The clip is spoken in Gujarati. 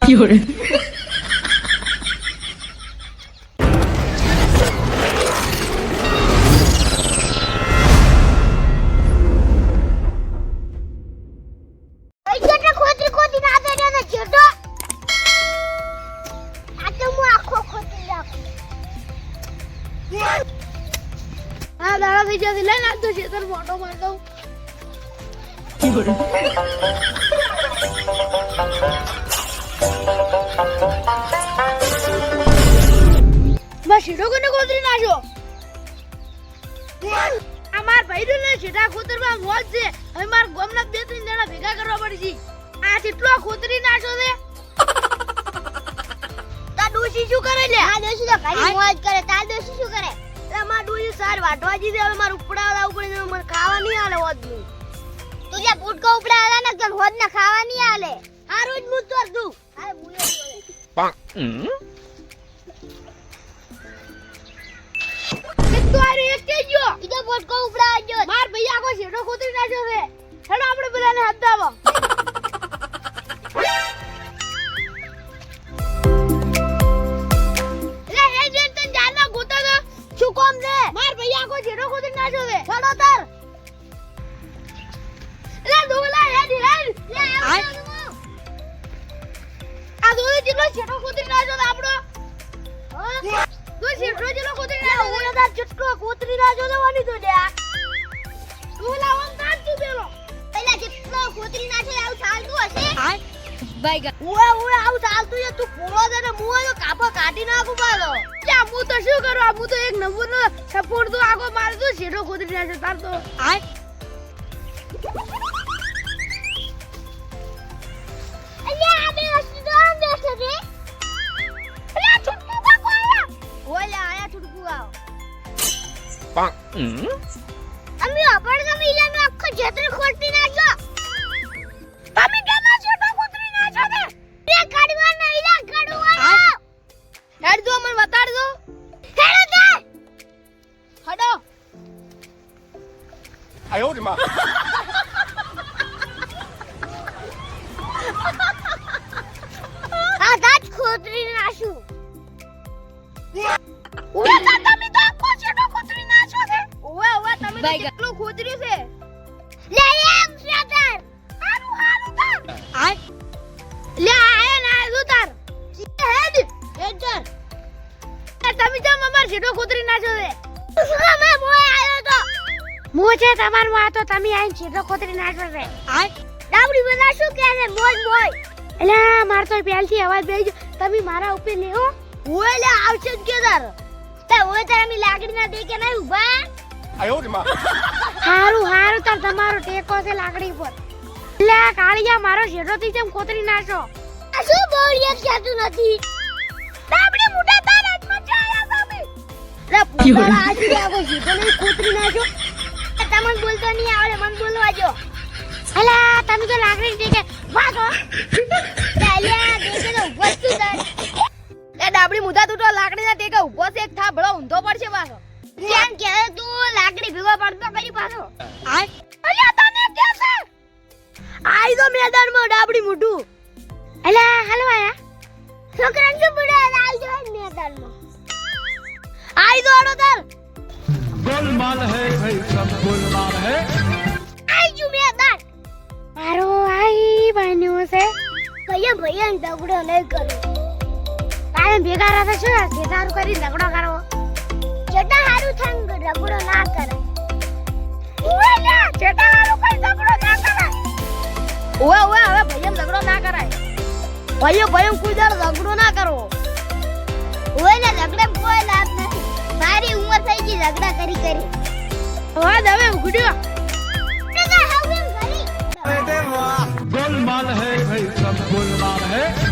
有人。આ દાડા થઈ જશે લઈને આ તો ખેતર મોટો માર દઉં બસ સીધો કોને કોતરી નાખ્યો આ માર ભાઈડો ને સીધા ખોતરમાં મોજ છે હવે માર ગામના બે ત્રણ જણા ભેગા કરવા પડશે આ કેટલો ખોતરી નાખ્યો છે તા ડોશી શું કરે લે આ ડોશી તો ઘણી મોજ કરે તા ડોશી શું કરે માર ડોશી સાર વાટવા જી દે હવે માર ઉપડાવા ઉપડીને મને ખાવા નહીં આલે હોદનું તું જે બુટકો ઉપડાવા ને તને હોદ ને ખાવા નહીં આલે આ રોજ મું તોર તું અરે મુયો પાંક તો આરે એક કે જો ઈ તો બુટકો ઉપડાવા જો માર ભૈયા કો શેડો ખોતરી નાખ્યો છે હેડો આપણે બધાને હાથ દાવો માર ભૈયા કો જેડો ખોદી નાખ્યો છે છોડો તાર લે દોલા હેડ હેડ લે આ દોલે જેટલો જેડો ખોદી નાખ્યો છે આપણો હા તો જેડો જેટલો ખોદી નાખ્યો ઓલા તાર ચટકો ખોતરી નાખ્યો છે વાની તો લે દોલા ઓમ તાર તું બેલો પેલા જેટલો ખોતરી નાખ્યો આવું ચાલતું હશે હા બાઈગા ઓએ આવું ચાલતું છે તું પોળો દે ને મુઓ તો કાપો કાઢી નાખું પાછો યા હું તો શું કરું આ હું તો એક નંબરનો સપોર્ટ તો આગો માર દઉં શેડો ખોદી નાખે તાર તો હાય અલ્યા આ બે વસ્તુ તો બેસે રે અલ્યા છૂટકું કાકો આયા ઓલા આયા છૂટકું આવ પાંક અમે આપણ તમે ઈલાનો આખો જેતર ખોટી નાખ્યો તમે કેના શેડો ખોતરી નાખ્યો ને તે કાઢવાના ઈલા કાઢવાના હેડ દો મને બતાડ દો હેડ દે હડો 哎呦我的妈！ આ દાજ ખોતરી નાશું ઓએ તમે તો આખો છેડો ખોતરી નાખ્યો છે ઓએ તમે તો કેટલું ખોતર્યું છે લે એમ શ્રાદર હારું તાર આય લે આય ના ઉતાર હેડ હેડ તમે તો મમ્મા છેડો ખોતરી નાખ્યો છે મે મોય આયો તો મોજે તમાર માં તો તમે આઈ છેડો ખોતરી નાખ્યો છે આય ડાબડી બધા શું કહે છે મોજ મોય એલા માર તો પહેલથી અવાજ બેજો તમે મારા ઉપર લેહો ઓય લે આવશે જ કે તાર તે ઓય તાર અમે લાકડી ના દેકે નહી ઉભા 哎呦我的妈！ હારું તાર તમારો ટેકો છે લાકડી પર લે કાળિયા મારો શેડો થી જેમ ખોતરી નાખો આ શું બોલિયા ક્યાતું નથી ડાબડી મુઠા તાર હાથમાં ચાયા તમે લે પુતાળા આજી આવો શેડો ને ખોતરી નાખો તમને બોલતો નહીં આવડે મને બોલવા જો અલા તમે તો લાકડી દેકે વાગો ચાલ્યા દેકે તો વસ્તુ તાર એ ડાબડી મુઠા તું તો લાકડી ના ટેકે ઉભો છે એક થાબળો ઊંધો પડશે પાછો કેમ કે તું લાકડી ભેગો પડતો કરી પાછો આય અલ્યા તને કે છે આઈ તો મેદાનમાં ડાબડી મુઠું અલ્યા હાલો આયા છોકરાને શું પડે આઈ જો મેદાનમાં આઈ દો આડો તાર गोलमाल है भाई सब गोलमाल है આઈ જો મેદાન મારો આઈ બન્યો છે ભૈયા ઝઘડો નહીં કરો કાયમ ભેગા રહે શું કેદારું કરી ઝઘડો કરો જેટા હારું થંગ ઝઘડો ના કરે ઓય લા જેટા હારું કોઈ ઝઘડો ના કરે ઓય હવે ભૈયા ઝઘડો ના કરાય ભૈયો કોઈ દર ઝઘડો ના કરો ઓય લા ઝઘડે કોઈ લાભ નથી મારી ઉંમર થઈ ગઈ ઝઘડા કરી હવે ઉઘડ્યો गोलमाल है भाई सब गोलमाल है